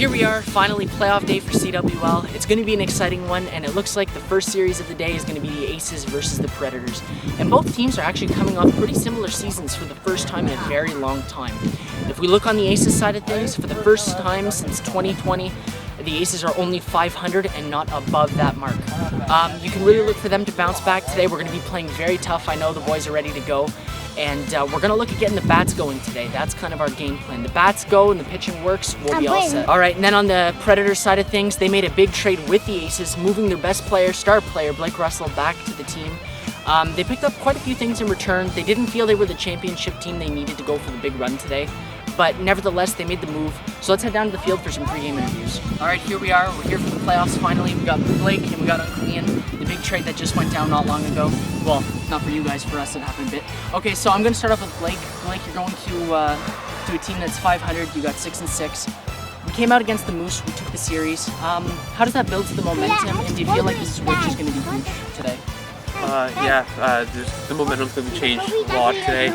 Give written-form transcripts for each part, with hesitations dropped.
here we are, finally playoff day for CWL. It's going to be an exciting one, and it looks like the first series of the day is going to be the Aces versus the Predators. And both teams are actually coming off pretty similar seasons for the first time in a very long time. If we look on the Aces side of things, for the first time since 2020, the Aces are only 500 and not above that mark. You can really look for them to bounce back today. We're going to be playing very tough. I know the boys are ready to go. And we're going to look at getting the bats going today. That's kind of our game plan. The bats go and the pitching works, we'll be all set. All right, and then on the Predators side of things, they made a big trade with the Aces, moving their best player, star player, Blake Russell, back to the team. They picked up quite a few things in return. They didn't feel they were the championship team they needed to go for the big run today. But nevertheless, they made the move. So let's head down to the field for some pregame interviews. All right, here we are. We're here for the playoffs finally. We got Blake and we got Uncle Ian, the big trade that just went down not long ago. Well, not for you guys, for us it happened a bit. Okay, so I'm going to start off with Blake. Blake, you're going to a team that's 500. You got 6-6. We came out against the Moose. We took the series. How does that build to the momentum? And do you feel like this switch is going to be huge today? The momentum's going to change a lot today.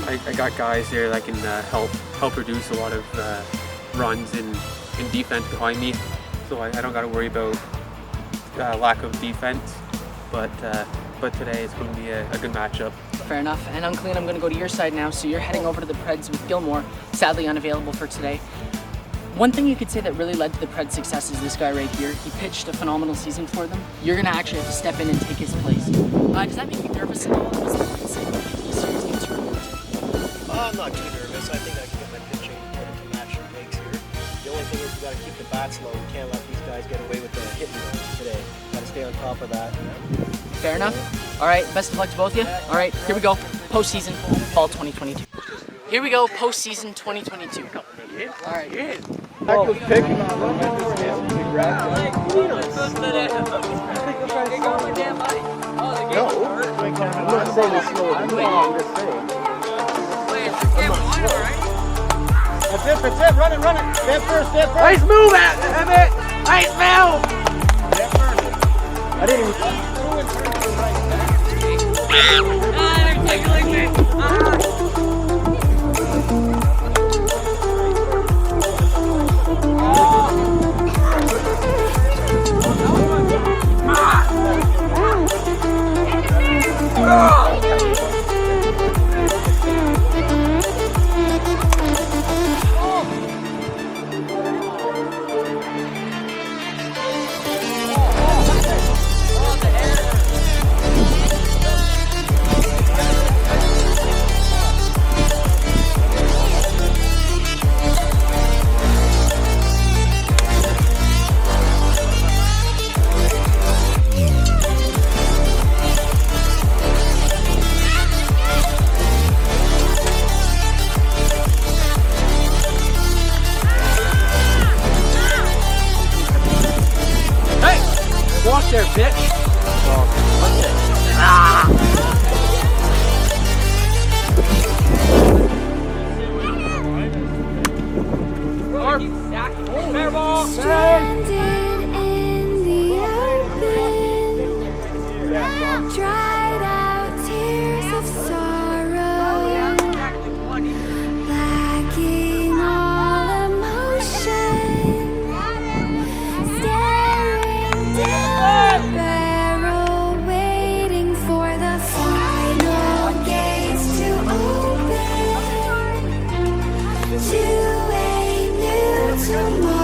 I got guys there that can help produce a lot of runs and defense behind me, so I don't got to worry about lack of defense. But today it's going to be a good matchup. Fair enough. And Uncle Ian, I'm going to go to your side now. So you're heading over to the Preds with Gilmore, sadly unavailable for today. One thing you could say that really led to the Preds' success is this guy right here. He pitched a phenomenal season for them. You're going to actually have to step in and take his place. Does that make you nervous at all? Was that I'm not too nervous. I think I can get my pitching to match your legs here. The only thing is we got to keep the bats low. We can't let these guys get away with the hitting today. Got to stay on top of that. Fair enough. All right, best of luck to both of you. All right, here we go. Postseason, fall 2022. Here we go, postseason 2022. All right. I was picking on them. No, I'm not saying it's slow. I'm just saying. That's it, run it. Step first. Nice move, Emmett! Nice move! Step first. I didn't walk there, bitch! Fair ball! Stranded in the open, dried out tears of sorrow, lacking all emotion, staring down the barrel, waiting for the final gates to open to a new tomorrow.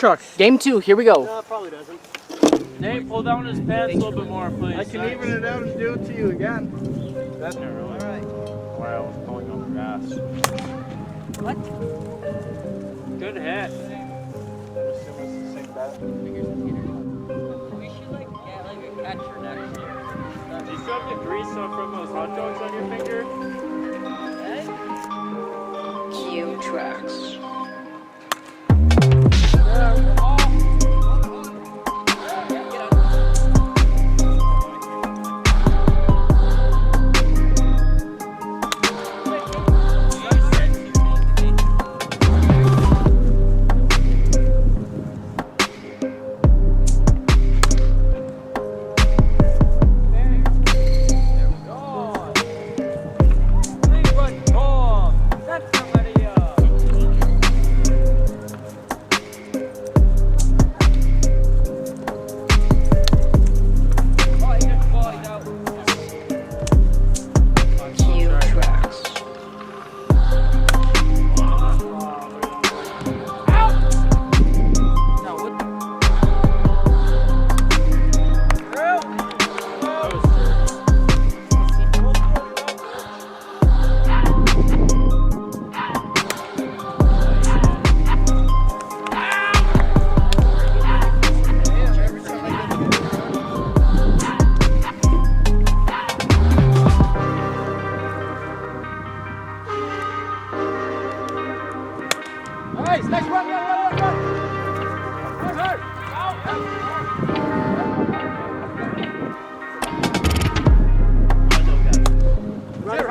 truck. Game 2, here we go. No, it probably doesn't. Nate, pull down his pants a little bit more, please. I can even it out and do it to you again. That's not really. Alright. Why I was pulling on the gas. What? Good hit. We should like get like a catcher next year. Do you still have the grease from those hot dogs on your finger? Cue tracks.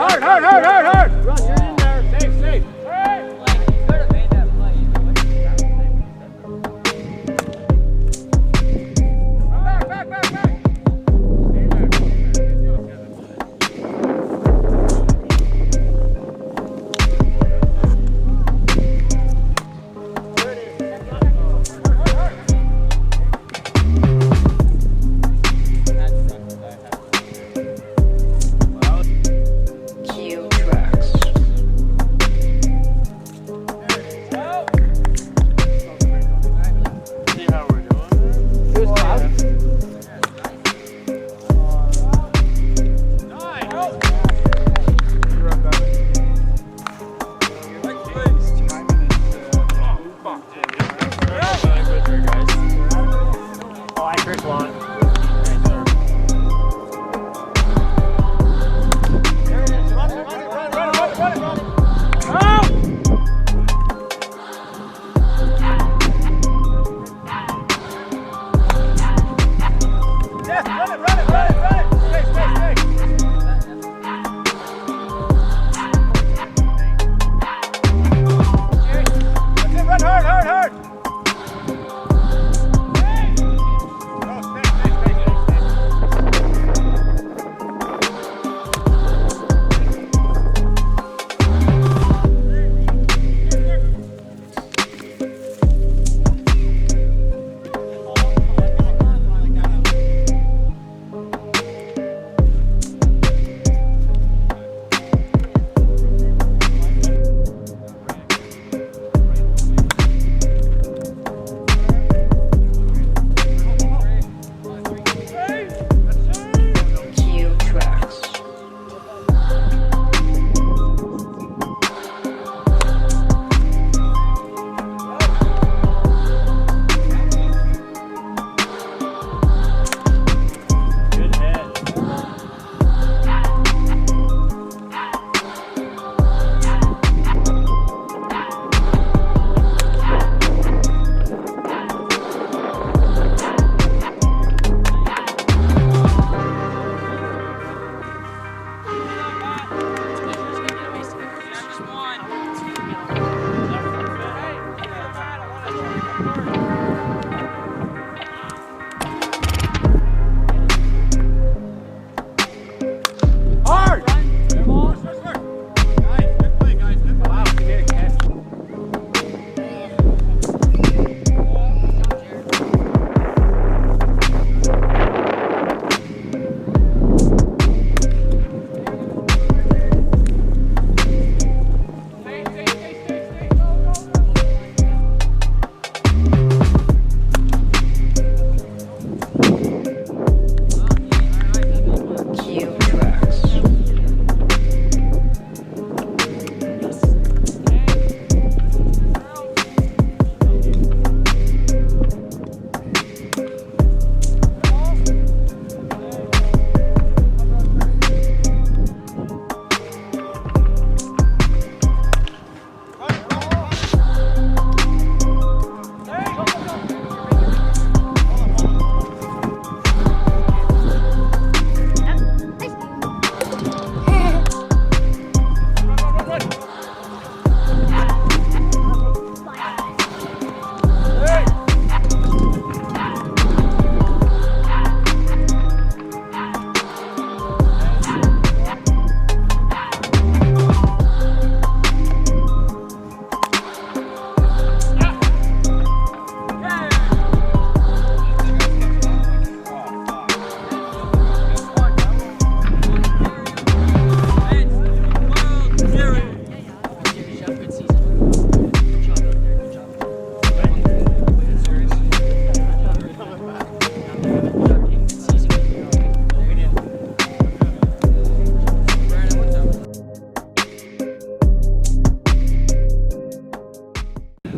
Hard! Run, you're in there. Safe. Cue tracks.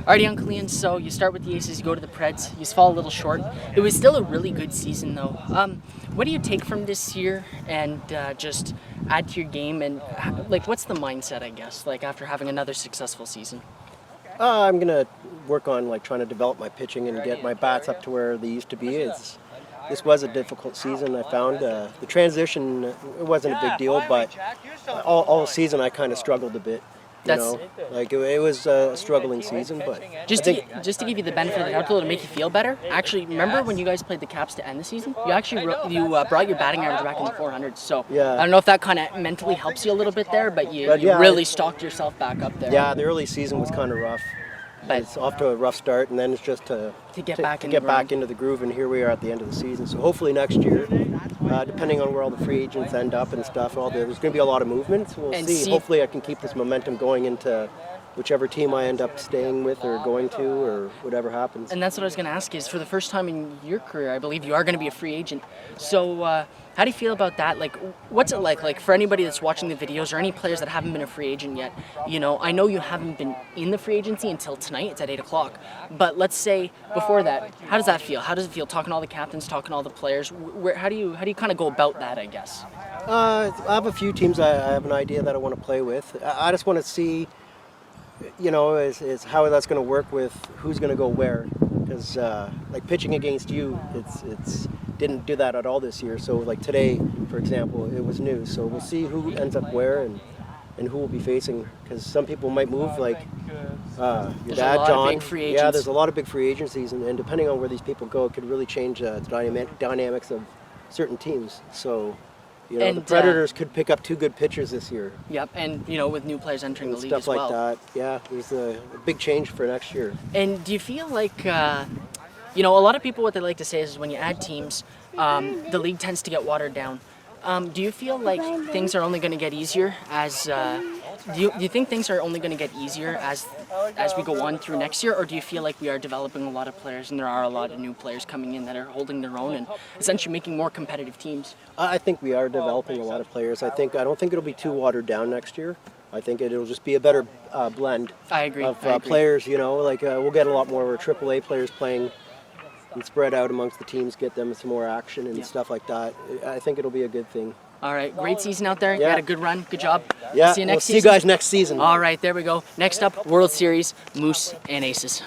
Alrighty, Uncle Ian, so you start with the Aces, you go to the Preds, you fall a little short. It was still a really good season though. What do you take from this year and just add to your game, and like what's the mindset, I guess, like after having another successful season? I'm gonna work on like trying to develop my pitching and get my bats up to where they used to be. This was a difficult season. I found the transition, it wasn't a big deal, but all season I kind of struggled a bit. You know, like it was a struggling season, but just to give you the benefit of the doubt, to make you feel better. Actually, remember when you guys played the Caps to end the season? You actually brought your batting average back in the 400s. So yeah. I don't know if that kind of mentally helps you a little bit there, but you really stocked yourself back up there. Yeah, the early season was kind of rough. But it's off to a rough start, and then it's just to get back into the groove, and here we are at the end of the season. So hopefully next year, depending on where all the free agents end up and stuff, there's going to be a lot of movement. So we'll see. Hopefully I can keep this momentum going into whichever team I end up staying with or going to or whatever happens. And that's what I was going to ask is, for the first time in your career, I believe you are going to be a free agent. So how do you feel about that? Like, what's it like for anybody that's watching the videos or any players that haven't been a free agent yet? You know, I know you haven't been in the free agency until tonight. It's at 8 o'clock. But let's say before that, how does that feel? How does it feel talking to all the captains, talking to all the players? How do you kind of go about that, I guess? I have a few teams I have an idea that I want to play with. I just want to see, you know, is how that's going to work with who's going to go where. Because like pitching against you, it's didn't do that at all this year. So like today, for example, it was new. So we'll see who ends up where and who will be facing. Because some people might move, like your dad, John. Yeah, there's a lot of big free agencies, and depending on where these people go, it could really change the dynamics of certain teams. So. You know, the Predators could pick up 2 good pitchers this year. Yep, and you know, with new players entering the league stuff as well. Stuff like that. Yeah, there's a big change for next year. And do you feel like, you know, a lot of people, what they like to say is when you add teams, the league tends to get watered down. Do you feel like things are only going to get easier as? Do you think things are only going to get easier as we go on through next year, or do you feel like we are developing a lot of players and there are a lot of new players coming in that are holding their own and essentially making more competitive teams? I think we are developing a lot of players. I don't think it'll be too watered down next year. I think it'll just be a better blend. I agree. Of players. You know, like we'll get a lot more AAA players playing and spread out amongst the teams, get them some more action and stuff like that. I think it'll be a good thing. All right, great season out there. You had a good run. Good job. Yeah, See you next season. See you guys next season. All right, there we go. Next up, World Series, Moose and Aces.